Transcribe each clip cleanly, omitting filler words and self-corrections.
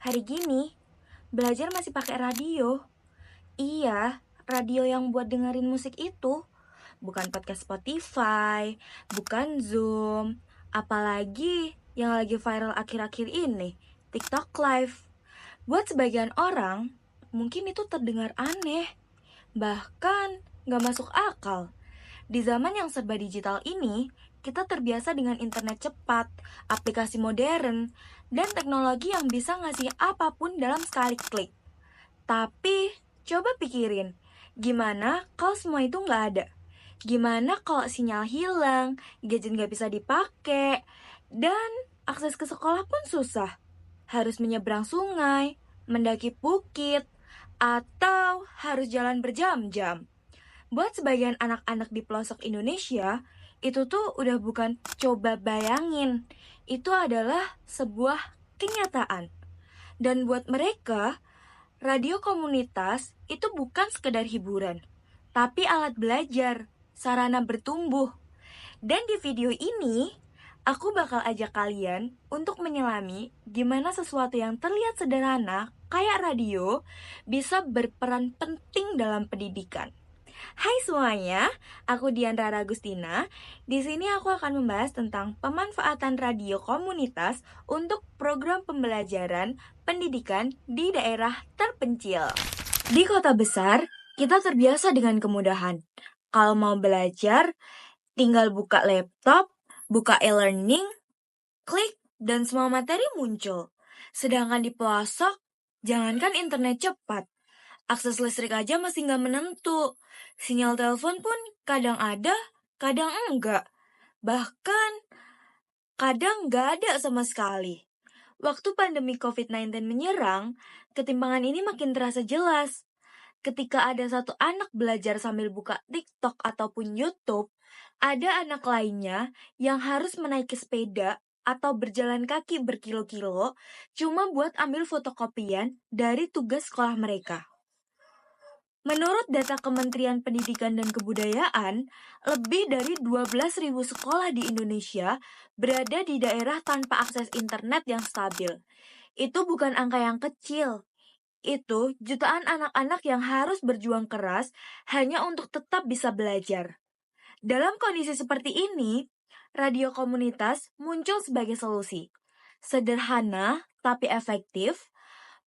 Hari gini, belajar masih pakai radio. Iya, radio yang buat dengerin musik itu. Bukan podcast Spotify, bukan Zoom. Apalagi yang lagi viral akhir-akhir ini, TikTok Live. Buat sebagian orang, mungkin itu terdengar aneh. Bahkan gak masuk akal. Di zaman yang serba digital ini, kita terbiasa dengan internet cepat, aplikasi modern, dan teknologi yang bisa ngasih apapun dalam sekali klik. Tapi, coba pikirin, gimana kalau semua itu nggak ada? Gimana kalau sinyal hilang, gadget nggak bisa dipakai, dan akses ke sekolah pun susah? Harus menyeberang sungai, mendaki bukit, atau harus jalan berjam-jam? Buat sebagian anak-anak di pelosok Indonesia, itu tuh udah bukan coba bayangin. Itu adalah sebuah kenyataan. Dan buat mereka, radio komunitas itu bukan sekedar hiburan, tapi alat belajar, sarana bertumbuh. Dan di video ini, aku bakal ajak kalian untuk menyelami gimana sesuatu yang terlihat sederhana kayak radio bisa berperan penting dalam pendidikan. Hai semuanya, aku Diandra Agustina. Di sini aku akan membahas tentang pemanfaatan radio komunitas untuk program pembelajaran pendidikan di daerah terpencil. Di kota besar, kita terbiasa dengan kemudahan. Kalau mau belajar, tinggal buka laptop, buka e-learning, klik, dan semua materi muncul. Sedangkan di pelosok, jangankan internet cepat, akses listrik aja masih nggak menentu. Sinyal telepon pun kadang ada, kadang enggak. Bahkan kadang nggak ada sama sekali. Waktu pandemi COVID-19 menyerang, ketimpangan ini makin terasa jelas. Ketika ada satu anak belajar sambil buka TikTok ataupun YouTube, ada anak lainnya yang harus menaiki sepeda atau berjalan kaki berkilo-kilo cuma buat ambil fotokopian dari tugas sekolah mereka. Menurut data Kementerian Pendidikan dan Kebudayaan, lebih dari 12.000 sekolah di Indonesia berada di daerah tanpa akses internet yang stabil. Itu bukan angka yang kecil. Itu jutaan anak-anak yang harus berjuang keras hanya untuk tetap bisa belajar. Dalam kondisi seperti ini, radio komunitas muncul sebagai solusi. Sederhana tapi efektif,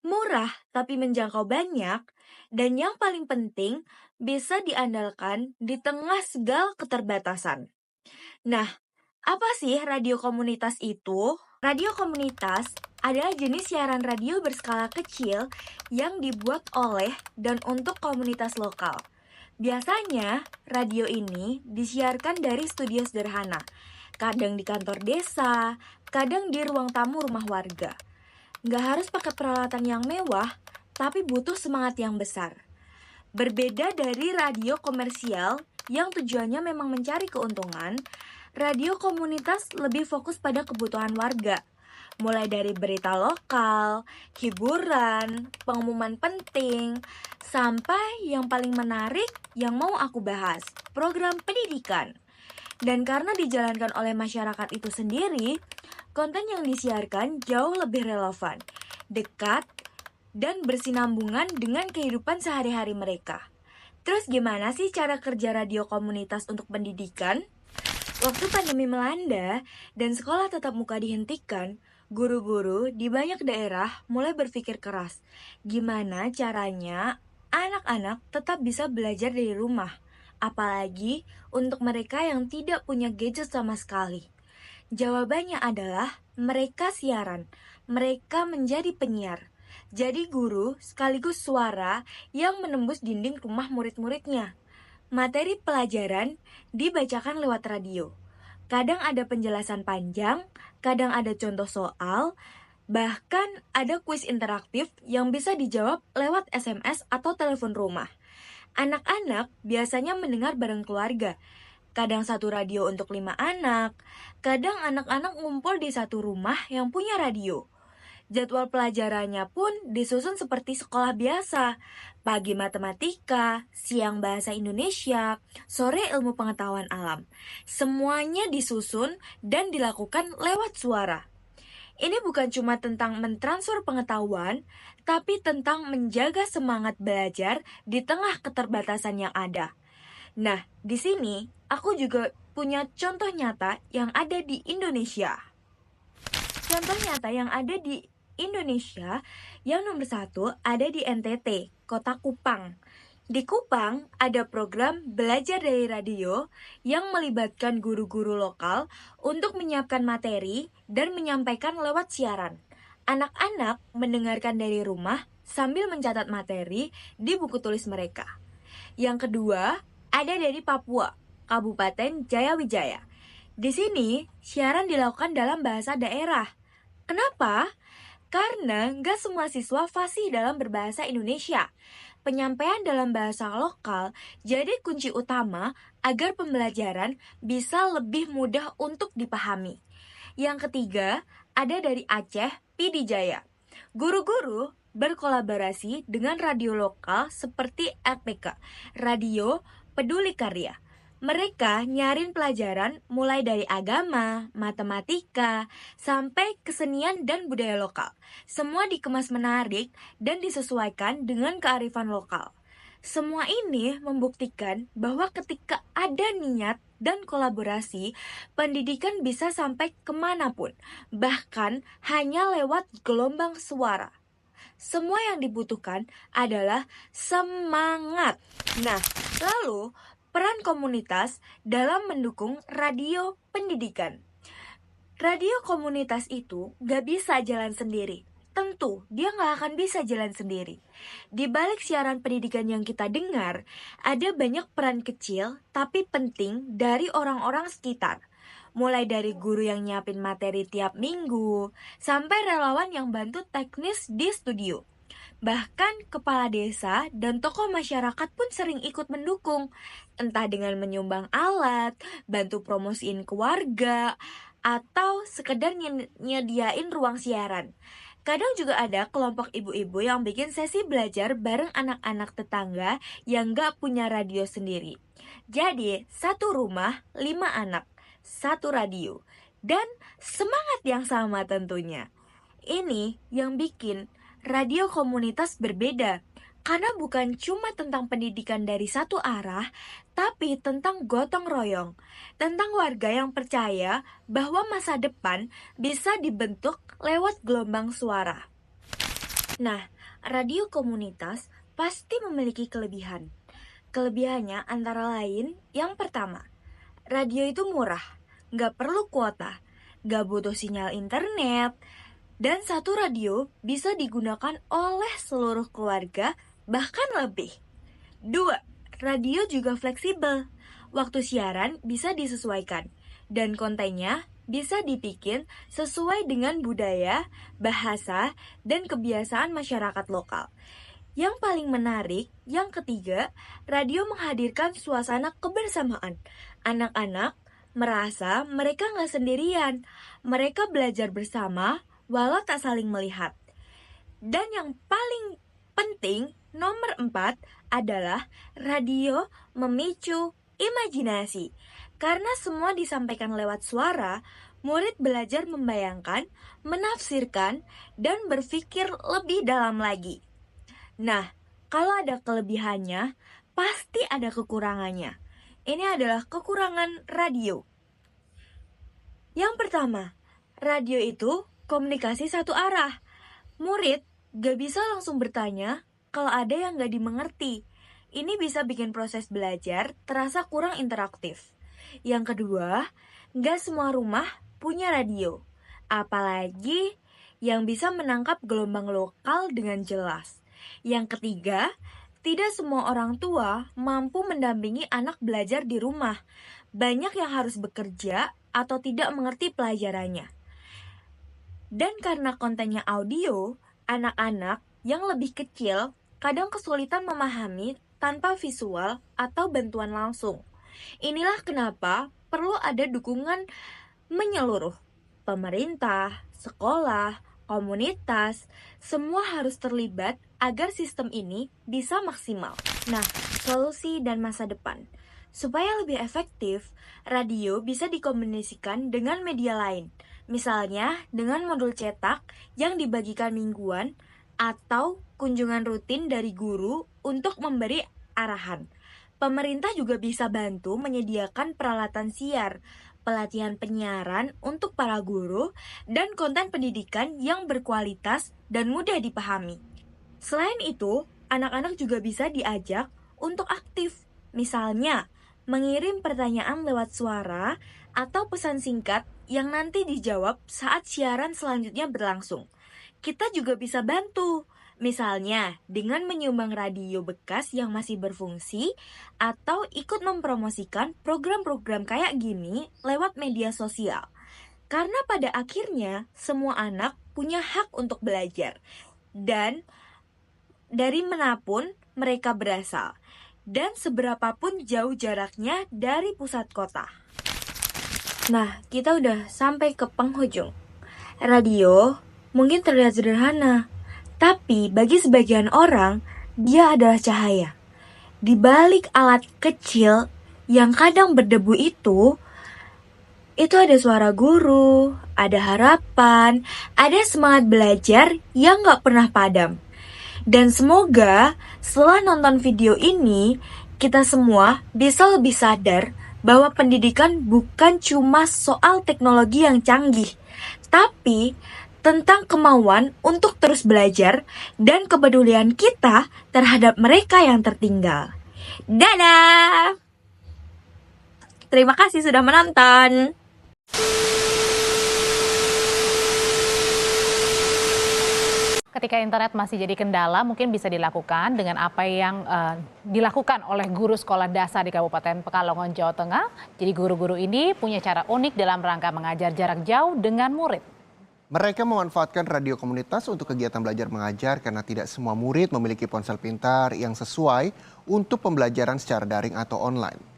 murah tapi menjangkau banyak, dan yang paling penting bisa diandalkan di tengah segala keterbatasan. Nah, apa sih radio komunitas itu? Radio komunitas adalah jenis siaran radio berskala kecil yang dibuat oleh dan untuk komunitas lokal. Biasanya, radio ini disiarkan dari studio sederhana, kadang di kantor desa, kadang di ruang tamu rumah warga. Nggak harus pakai peralatan yang mewah, tapi butuh semangat yang besar. Berbeda dari radio komersial yang tujuannya memang mencari keuntungan, radio komunitas lebih fokus pada kebutuhan warga. Mulai dari berita lokal, hiburan, pengumuman penting, sampai yang paling menarik yang mau aku bahas, program pendidikan. Dan karena dijalankan oleh masyarakat itu sendiri, konten yang disiarkan jauh lebih relevan, dekat, dan bersinambungan dengan kehidupan sehari-hari mereka. Terus gimana sih cara kerja radio komunitas untuk pendidikan? Waktu pandemi melanda dan sekolah tatap muka dihentikan, guru-guru di banyak daerah mulai berpikir keras. Gimana caranya anak-anak tetap bisa belajar dari rumah? Apalagi untuk mereka yang tidak punya gadget sama sekali. Jawabannya adalah mereka siaran, mereka menjadi penyiar. Jadi guru sekaligus suara yang menembus dinding rumah murid-muridnya. Materi pelajaran dibacakan lewat radio. Kadang ada penjelasan panjang, kadang ada contoh soal, bahkan ada kuis interaktif yang bisa dijawab lewat SMS atau telepon rumah. Anak-anak biasanya mendengar bareng keluarga. Kadang satu radio untuk 5 anak, kadang anak-anak ngumpul di satu rumah yang punya radio. Jadwal pelajarannya pun disusun seperti sekolah biasa. Pagi matematika, siang bahasa Indonesia, sore ilmu pengetahuan alam. Semuanya disusun dan dilakukan lewat suara. Ini bukan cuma tentang mentransfer pengetahuan, tapi tentang menjaga semangat belajar di tengah keterbatasan yang ada. Nah, di sini aku juga punya contoh nyata yang ada di Indonesia. Contoh nyata yang ada di Indonesia yang nomor 1 ada di NTT, Kota Kupang. Di Kupang ada program belajar dari radio yang melibatkan guru-guru lokal untuk menyiapkan materi dan menyampaikan lewat siaran. Anak-anak mendengarkan dari rumah sambil mencatat materi di buku tulis mereka. Yang kedua, ada dari Papua, Kabupaten Jayawijaya. Di sini, siaran dilakukan dalam bahasa daerah. Kenapa? Karena nggak semua siswa fasih dalam berbahasa Indonesia. Penyampaian dalam bahasa lokal jadi kunci utama agar pembelajaran bisa lebih mudah untuk dipahami. Yang ketiga, ada dari Aceh, Pidijaya. Guru-guru berkolaborasi dengan radio lokal seperti RPK, Radio Peduli Karya. Mereka nyarin pelajaran mulai dari agama, matematika, sampai kesenian dan budaya lokal. Semua dikemas menarik dan disesuaikan dengan kearifan lokal. Semua ini membuktikan bahwa ketika ada niat dan kolaborasi, pendidikan bisa sampai kemanapun, bahkan hanya lewat gelombang suara. Semua yang dibutuhkan adalah semangat. Nah, lalu peran komunitas dalam mendukung radio pendidikan. Radio komunitas itu gak bisa jalan sendiri. Tentu, dia gak akan bisa jalan sendiri. Di balik siaran pendidikan yang kita dengar, ada banyak peran kecil tapi penting dari orang-orang sekitar. Mulai dari guru yang nyiapin materi tiap minggu, sampai relawan yang bantu teknis di studio. Bahkan kepala desa dan tokoh masyarakat pun sering ikut mendukung, entah dengan menyumbang alat, bantu promosiin ke warga, atau sekedar nyediain ruang siaran. Kadang juga ada kelompok ibu-ibu yang bikin sesi belajar bareng anak-anak tetangga yang gak punya radio sendiri. Jadi, satu rumah, 5 anak, satu radio, dan semangat yang sama tentunya. Ini yang bikin radio komunitas berbeda, karena bukan cuma tentang pendidikan dari satu arah, tapi tentang gotong royong, tentang warga yang percaya bahwa masa depan bisa dibentuk lewat gelombang suara. Nah, radio komunitas pasti memiliki kelebihan. Kelebihannya antara lain, yang pertama, radio itu murah, nggak perlu kuota, nggak butuh sinyal internet, dan satu radio bisa digunakan oleh seluruh keluarga, bahkan lebih. 2. Radio juga fleksibel. Waktu siaran bisa disesuaikan, dan kontennya bisa dibikin sesuai dengan budaya, bahasa, dan kebiasaan masyarakat lokal. Yang paling menarik, yang ketiga, radio menghadirkan suasana kebersamaan. Anak-anak merasa mereka nggak sendirian. Mereka belajar bersama, walau tak saling melihat. Dan yang paling penting, nomor 4 adalah radio memicu imajinasi. Karena semua disampaikan lewat suara, murid belajar membayangkan, menafsirkan, dan berpikir lebih dalam lagi. Nah, kalau ada kelebihannya, pasti ada kekurangannya. Ini adalah kekurangan radio. Yang pertama, radio itu komunikasi satu arah. Murid gak bisa langsung bertanya kalau ada yang gak dimengerti. Ini bisa bikin proses belajar terasa kurang interaktif. Yang kedua, gak semua rumah punya radio. Apalagi yang bisa menangkap gelombang lokal dengan jelas. Yang ketiga, tidak semua orang tua mampu mendampingi anak belajar di rumah. Banyak yang harus bekerja atau tidak mengerti pelajarannya. Dan karena kontennya audio, anak-anak yang lebih kecil kadang kesulitan memahami tanpa visual atau bantuan langsung. Inilah kenapa perlu ada dukungan menyeluruh. Pemerintah, sekolah, komunitas, semua harus terlibat agar sistem ini bisa maksimal. Nah, solusi dan masa depan. Supaya lebih efektif, radio bisa dikombinasikan dengan media lain. Misalnya dengan modul cetak yang dibagikan mingguan atau kunjungan rutin dari guru untuk memberi arahan. Pemerintah juga bisa bantu menyediakan peralatan siar, pelatihan penyiaran untuk para guru, dan konten pendidikan yang berkualitas dan mudah dipahami. Selain itu, anak-anak juga bisa diajak untuk aktif. Misalnya, mengirim pertanyaan lewat suara atau pesan singkat yang nanti dijawab saat siaran selanjutnya berlangsung. Kita juga bisa bantu, misalnya dengan menyumbang radio bekas yang masih berfungsi atau ikut mempromosikan program-program kayak gini lewat media sosial. Karena pada akhirnya semua anak punya hak untuk belajar dan dari manapun mereka berasal dan seberapapun jauh jaraknya dari pusat kota. Nah, kita udah sampai ke penghujung. Radio mungkin terlihat sederhana, tapi bagi sebagian orang, dia adalah cahaya. Di balik alat kecil yang kadang berdebu itu ada suara guru, ada harapan, ada semangat belajar yang gak pernah padam. Dan semoga setelah nonton video ini, kita semua bisa lebih sadar bahwa pendidikan bukan cuma soal teknologi yang canggih, tapi tentang kemauan untuk terus belajar dan kepedulian kita terhadap mereka yang tertinggal. Dadah! Terima kasih sudah menonton. Ketika internet masih jadi kendala, mungkin bisa dilakukan dengan apa yang dilakukan oleh guru sekolah dasar di Kabupaten Pekalongan, Jawa Tengah. Jadi guru-guru ini punya cara unik dalam rangka mengajar jarak jauh dengan murid. Mereka memanfaatkan radio komunitas untuk kegiatan belajar mengajar karena tidak semua murid memiliki ponsel pintar yang sesuai untuk pembelajaran secara daring atau online.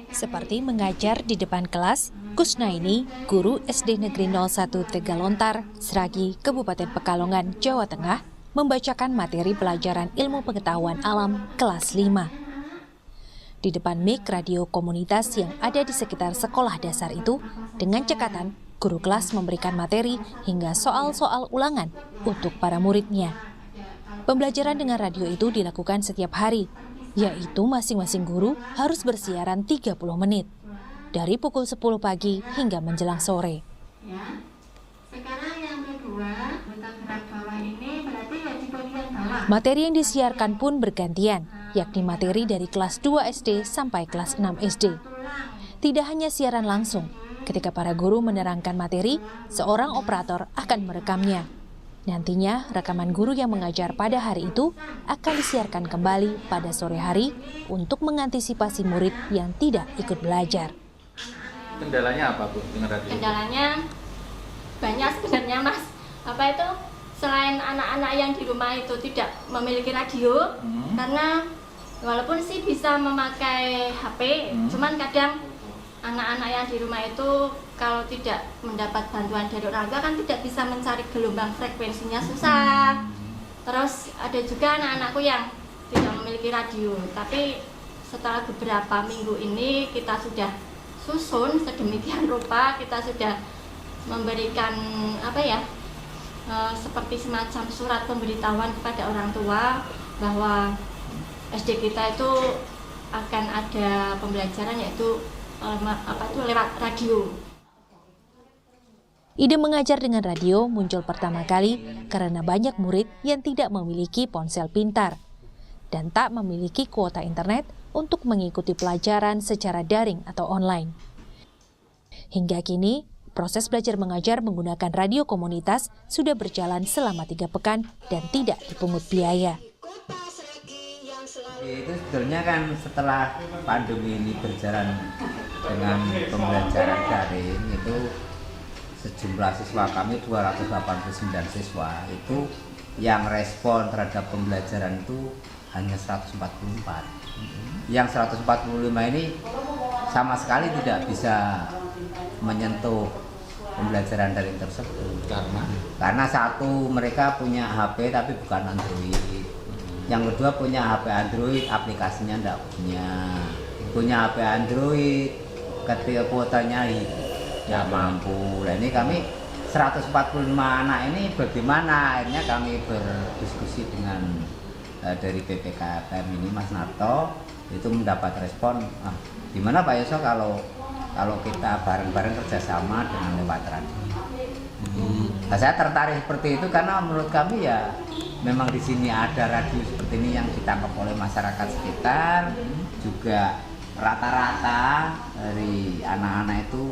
Seperti mengajar di depan kelas, Kusnaini, guru SD Negeri 01 Tegalontar, Sragi, Kabupaten Pekalongan, Jawa Tengah, membacakan materi pelajaran ilmu pengetahuan alam kelas 5. Di depan mic radio komunitas yang ada di sekitar sekolah dasar itu, dengan cekatan, guru kelas memberikan materi hingga soal-soal ulangan untuk para muridnya. Pembelajaran dengan radio itu dilakukan setiap hari, yaitu masing-masing guru harus bersiaran 30 menit, dari pukul 10 pagi hingga menjelang sore. Ya. Sekarang yang kedua, bentak gerak bawah ini berarti ya di bagian bawah. Materi yang disiarkan pun bergantian, yakni materi dari kelas 2 SD sampai kelas 6 SD. Tidak hanya siaran langsung, ketika para guru menerangkan materi, seorang operator akan merekamnya. Nantinya, rekaman guru yang mengajar pada hari itu akan disiarkan kembali pada sore hari untuk mengantisipasi murid yang tidak ikut belajar. Kendalanya apa, Bu, dengan radio? Kendalanya banyak sebenarnya, Mas. Apa itu? Selain anak-anak yang di rumah itu tidak memiliki radio, karena walaupun sih bisa memakai HP, cuman kadang anak-anak yang di rumah itu kalau tidak mendapat bantuan dari orang tua kan tidak bisa mencari gelombang frekuensinya, susah. Terus ada juga anak-anakku yang tidak memiliki radio, tapi setelah beberapa minggu ini kita sudah susun sedemikian rupa, kita sudah memberikan seperti semacam surat pemberitahuan kepada orang tua bahwa SD kita itu akan ada pembelajaran yaitu lewat radio. Ide mengajar dengan radio muncul pertama kali karena banyak murid yang tidak memiliki ponsel pintar dan tak memiliki kuota internet untuk mengikuti pelajaran secara daring atau online. Hingga kini, proses belajar mengajar menggunakan radio komunitas sudah berjalan selama 3 pekan dan tidak dipungut biaya. Itu sebetulnya kan setelah pandemi ini berjalan dengan pembelajaran daring, itu sejumlah siswa kami 289 siswa itu yang respon terhadap pembelajaran itu hanya 144. Yang 145 ini sama sekali tidak bisa menyentuh pembelajaran daring tersebut. Karena satu, mereka punya HP tapi bukan Android. Yang kedua punya HP Android, aplikasinya tidak punya. punya HP Android, ketika kuotanya nggak mampu. Nah ini kami 145 anak ini bagaimana? Akhirnya kami berdiskusi dengan dari PPKM ini Mas Narto, itu mendapat respon, gimana Pak Yoso kalau kita bareng-bareng kerjasama dengan lewat radio. Nah, saya tertarik seperti itu karena menurut kami ya memang di sini ada radio seperti ini yang ditangkap oleh masyarakat sekitar, juga rata-rata dari anak-anak itu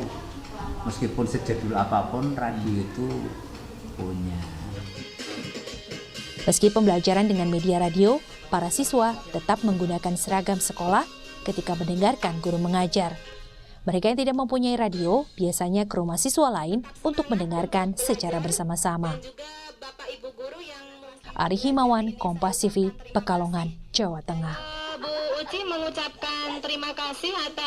meskipun sejadul apapun radio itu punya. Meski pembelajaran dengan media radio, para siswa tetap menggunakan seragam sekolah ketika mendengarkan guru mengajar. Mereka yang tidak mempunyai radio biasanya ke rumah siswa lain untuk mendengarkan secara bersama-sama. Ari Himawan, Kompas TV, Pekalongan, Jawa Tengah. Bu Uci mengucapkan terima kasih atas